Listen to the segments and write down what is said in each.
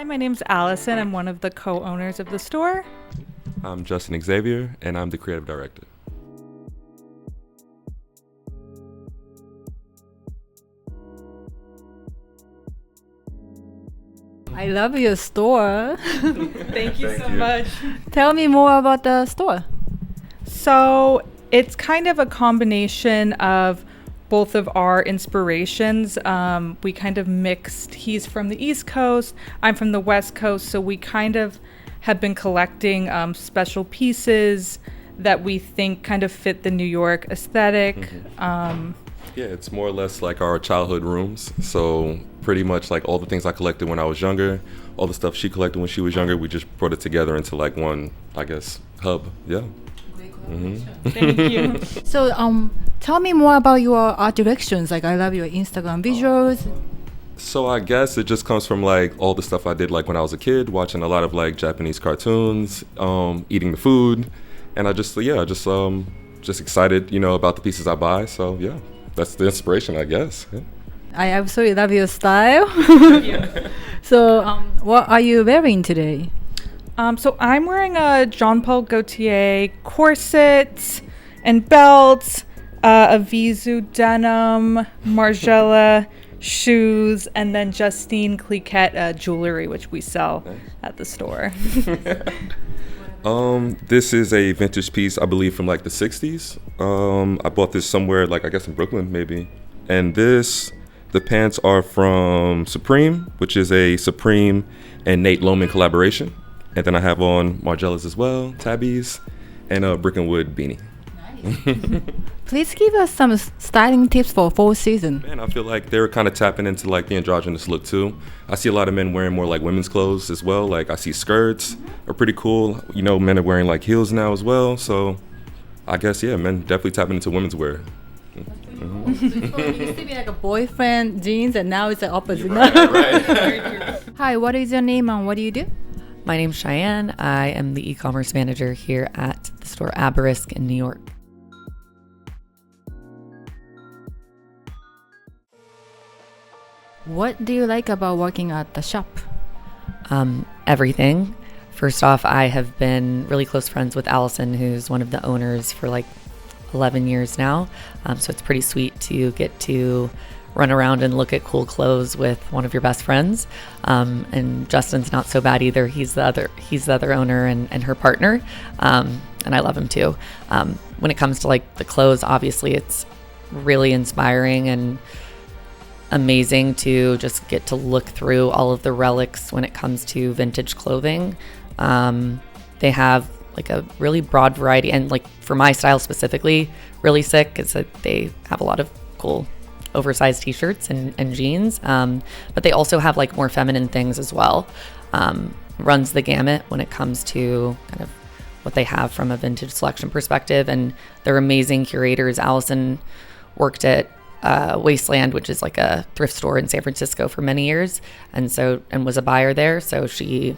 my name's Allison. I'm one of the co-owners of the store. I'm Justin Xavier, and I'm the creative director. I love your store. Thank you so much. Tell me more about the store. So it's kind of a combination of both of our inspirations. We kind of mixed. He's from the East Coast, I'm from the West Coast, so we kind of have been collecting special pieces that we think kind of fit the New York aesthetic. Mm-hmm. Yeah, it's more or less like our childhood rooms. So pretty much like all the things I collected when I was younger, all the stuff she collected when she was younger, we just brought it together into like one, I guess, hub. Yeah. Mm-hmm. Thank you. So tell me more about your art directions. Like, I love your Instagram visuals. So I guess it just comes from like all the stuff I did like when I was a kid, watching a lot of like Japanese cartoons, eating the food, and I just excited, about the pieces I buy. So yeah, that's the inspiration, I guess. Yeah. I absolutely love your style. So what are you wearing today? So I'm wearing a Jean Paul Gaultier corset and belt, a Evisu denim, Margiela shoes, and then Justine Cliquette jewelry, which we sell at the store. This is a vintage piece, I believe, from like the 60s. I bought this somewhere, like I guess in Brooklyn maybe. And the pants are from Supreme, which is a Supreme and Nate Loman collaboration. And then I have on Margielas as well, tabbies, and a brick and wood beanie. Nice. Please give us some styling tips for fall season. Man, I feel like they're kind of tapping into like the androgynous look too. I see a lot of men wearing more like women's clothes as well. Like I see skirts are pretty cool. Men are wearing like heels now as well. So I guess, yeah, men definitely tapping into women's wear. Mm-hmm. So it used to be like a boyfriend jeans, and now it's the opposite. Right. Hi, what is your name and what do you do? My name's Cheyenne. I am the e-commerce manager here at the store Aberizk in New York. What do you like about working at the shop? Everything. First off, I have been really close friends with Allison, who's one of the owners for like 11 years now. So it's pretty sweet to get to run around and look at cool clothes with one of your best friends. And Justin's not so bad either. He's the other owner and her partner. And I love him too. When it comes to like the clothes, obviously it's really inspiring and amazing to just get to look through all of the relics when it comes to vintage clothing. They have like a really broad variety, and like for my style specifically, really sick is that they have a lot of cool oversized t-shirts and jeans, but they also have like more feminine things as well. Runs the gamut when it comes to kind of what they have from a vintage selection perspective, and they're amazing curators. Allison worked at Wasteland, which is like a thrift store in San Francisco for many years, and was a buyer there, so she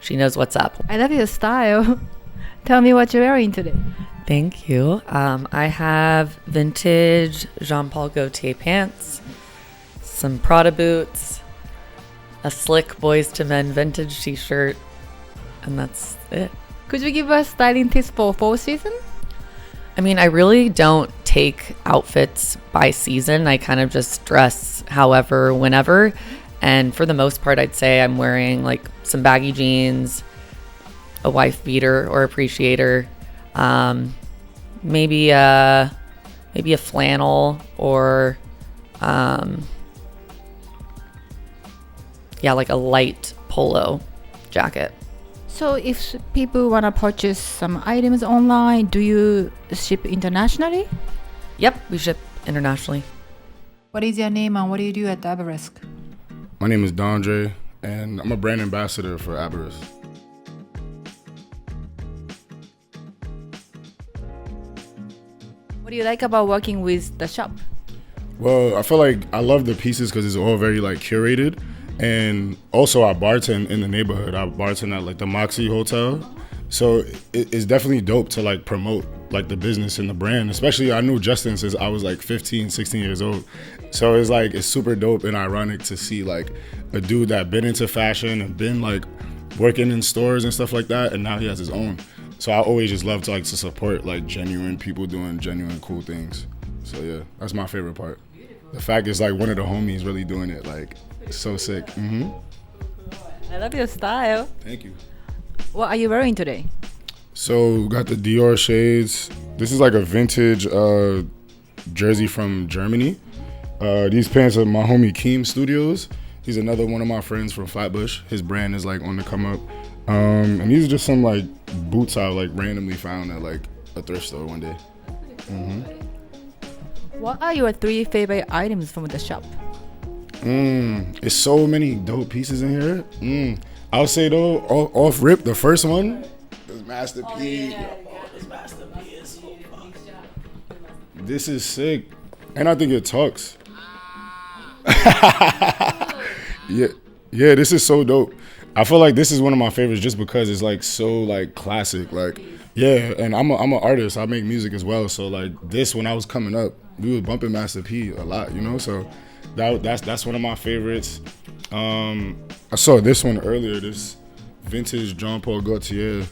knows what's up. I love your style. Tell me what you're wearing today. Thank you. I have vintage Jean Paul Gaultier pants, some Prada boots, a slick Boys to Men vintage t-shirt, and that's it. Could you give us styling tips for fall season? I mean, I really don't take outfits by season. I kind of just dress however, whenever. And for the most part, I'd say I'm wearing like some baggy jeans, a wife beater or appreciator, maybe a flannel, or like a light polo jacket. So if people want to purchase some items online, do you ship internationally? Yep, we ship internationally. What is your name and what do you do at Aberizk? My name is Dondre, and I'm a brand ambassador for Aberizk. What do you like about working with the shop? Well, I feel like I love the pieces because it's all very like curated. And also I bartend in the neighborhood. I bartend at like the Moxie Hotel. So it's definitely dope to like promote like the business and the brand. Especially I knew Justin since I was like 15, 16 years old. So it's like, it's super dope and ironic to see like a dude that been into fashion and been like working in stores and stuff like that, and now he has his own. So I always just love to like to support like genuine people doing genuine cool things. So yeah, that's my favorite part. The fact is like one of the homies really doing it, like so sick. I love your style. Thank you. What are you wearing today? So got the Dior shades. This is like a vintage jersey from Germany. These pants are my homie Keem Studios. He's another one of my friends from Flatbush. His brand is like on the come up. And these are just some like boots I like randomly found at like a thrift store one day. What are your 3 favorite items from the shop? It's so many dope pieces in here. I'll say though, off rip, the first one is Master P. This Master P is so fun. This is sick. And I think it tucks. Yeah, this is so dope. I feel like this is one of my favorites just because it's like so like classic. Like, yeah, and I'm an artist. I make music as well. So like this, when I was coming up, we was bumping Master P a lot, you know. So that's one of my favorites. I saw this one earlier. This vintage Jean Paul Gaultier.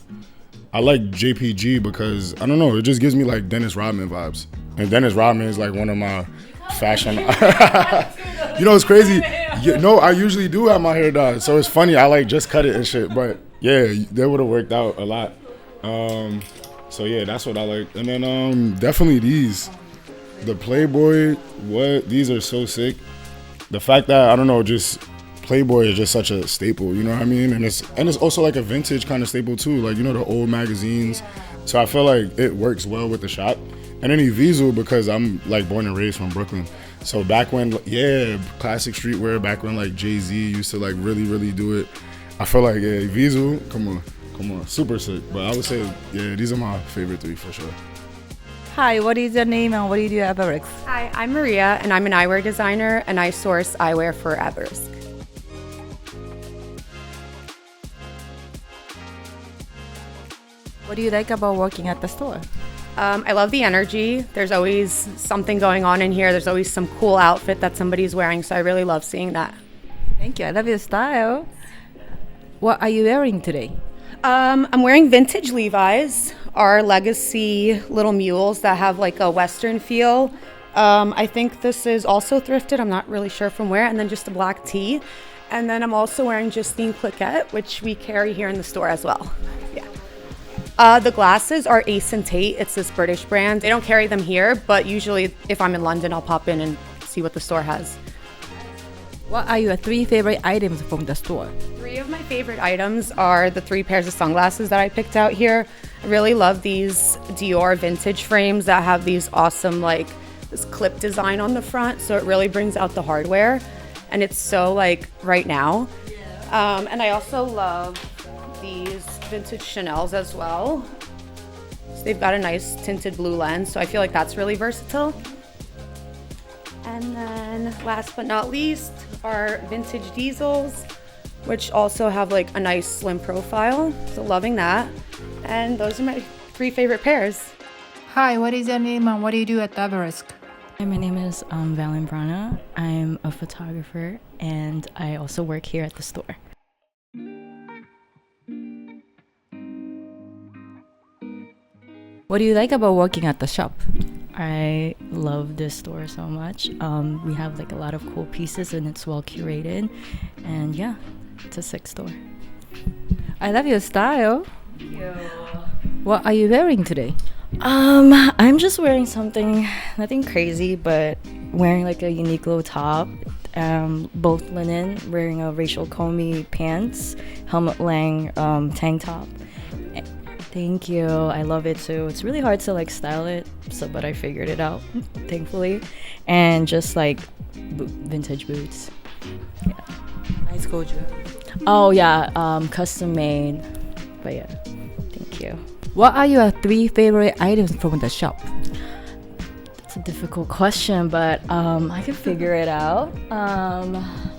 I like JPG because I don't know. It just gives me like Dennis Rodman vibes. And Dennis Rodman is like one of my fashion. You know, it's crazy. I usually do have my hair dyed, so it's funny. I like just cut it and shit, but yeah, that would have worked out a lot. So yeah, that's what I like. And then definitely these, the Playboy. These are so sick. The fact that I don't know, just Playboy is just such a staple. You know what I mean? And it's also like a vintage kind of staple too. Like, you know, the old magazines. So I feel like it works well with the shop. And then Evisu, because I'm like born and raised from Brooklyn. So back when, classic streetwear, back when like Jay-Z used to like really, really do it. I feel like, Evisu, come on, super sick. But I would say, these are my favorite 3 for sure. Hi, what is your name and what do you do at Aberizk? Hi, I'm Maria and I'm an eyewear designer and I source eyewear for Aberizk. What do you like about working at the store? I love the energy. There's always something going on in here. There's always some cool outfit that somebody's wearing, so I really love seeing that. Thank you. I love your style. What are you wearing today? I'm wearing vintage Levi's, our legacy little mules that have like a Western feel. I think this is also thrifted. I'm not really sure from where. And then just a black tee. And then I'm also wearing Justine Cliquette, which we carry here in the store as well. Yeah. The glasses are Ace and Tate. It's this British brand. They don't carry them here, but usually if I'm in London, I'll pop in and see what the store has. What are your 3 favorite items from the store? 3 of my favorite items are the 3 pairs of sunglasses that I picked out here. I really love these Dior vintage frames that have these awesome, like, this clip design on the front, so it really brings out the hardware, and it's so, like, right now. And I also love these vintage Chanels as well. So they've got a nice tinted blue lens, so I feel like that's really versatile. And then last but not least are vintage Diesels, which also have like a nice slim profile. So loving that. And those are my 3 favorite pairs. Hi, what is your name and what do you do at Aberizk? Hi, my name is Valine. I'm a photographer and I also work here at the store. What do you like about working at the shop? I love this store so much. We have like a lot of cool pieces and it's well curated. And yeah, it's a sick store. I love your style. Thank you. What are you wearing today? I'm just wearing something, nothing crazy, but wearing like a Uniqlo top, both linen, wearing a Rachel Comey pants, Helmut Lang tank top. Thank you. I love it too. It's really hard to like style it, but I figured it out, thankfully. And just like vintage boots. Yeah. Nice gold. Oh yeah, custom made. But yeah, thank you. What are your 3 favorite items from the shop? It's a difficult question, but I can figure it out.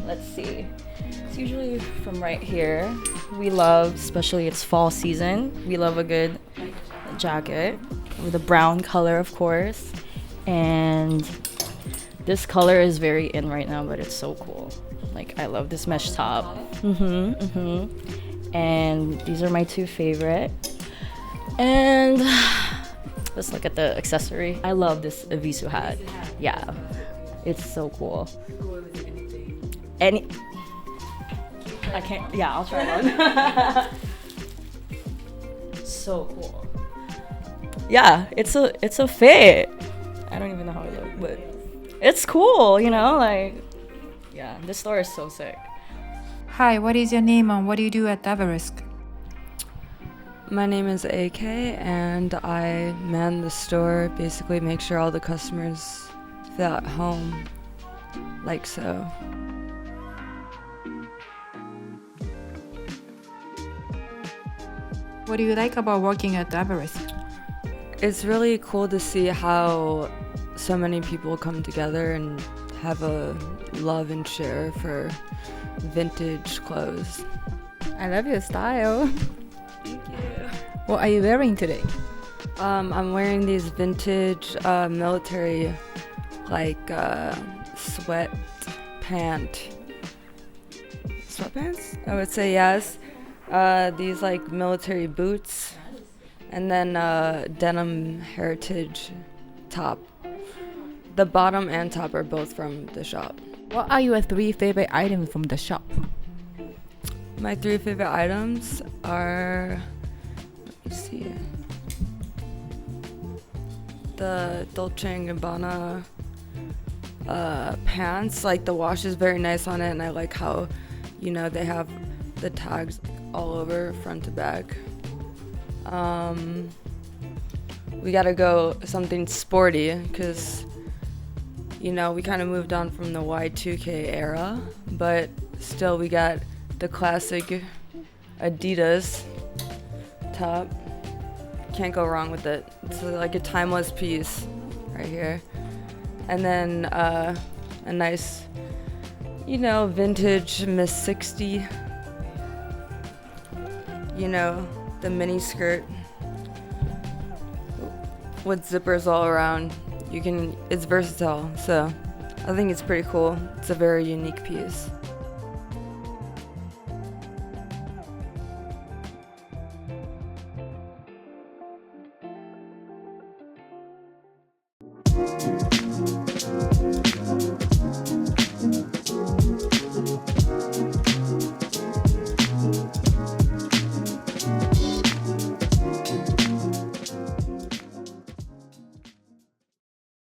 Let's see. It's usually from right here. We love, especially it's fall season, we love a good jacket. with a brown color, of course. And this color is very in right now, but it's so cool. Like, I love this mesh top. And these are my two favorite. And let's look at the accessory. I love this Evisu hat. Yeah, it's so cool. I can't. Yeah, I'll try one. So cool. Yeah, it's a fit. I don't even know how it looks, but it's cool. You know, like, yeah, this store is so sick. Hi, what is your name and what do you do at Aberizk? My name is AK and I man the store, basically make sure all the customers feel at home, like so. What do you like about working at Aberizk? It's really cool to see how so many people come together and have a love and share for vintage clothes. I love your style. Thank you. What are you wearing today? I'm wearing these vintage military sweatpants, I would say, yes. These like military boots, and then denim heritage top. The bottom and top are both from the shop. What are your 3 favorite items from the shop? My 3 favorite items are, let me see, the Dolce & Gabbana pants. Like, the wash is very nice on it, and I like how, you know, they have the tags all over front to back. We gotta go something sporty because, you know, we kind of moved on from the Y2K era, but still we got the classic Adidas top. Can't go wrong with it. It's like a timeless piece right here. And then a nice, you know, vintage Miss 60. You know, the mini skirt with zippers all around. It's versatile, so I think it's pretty cool. It's a very unique piece.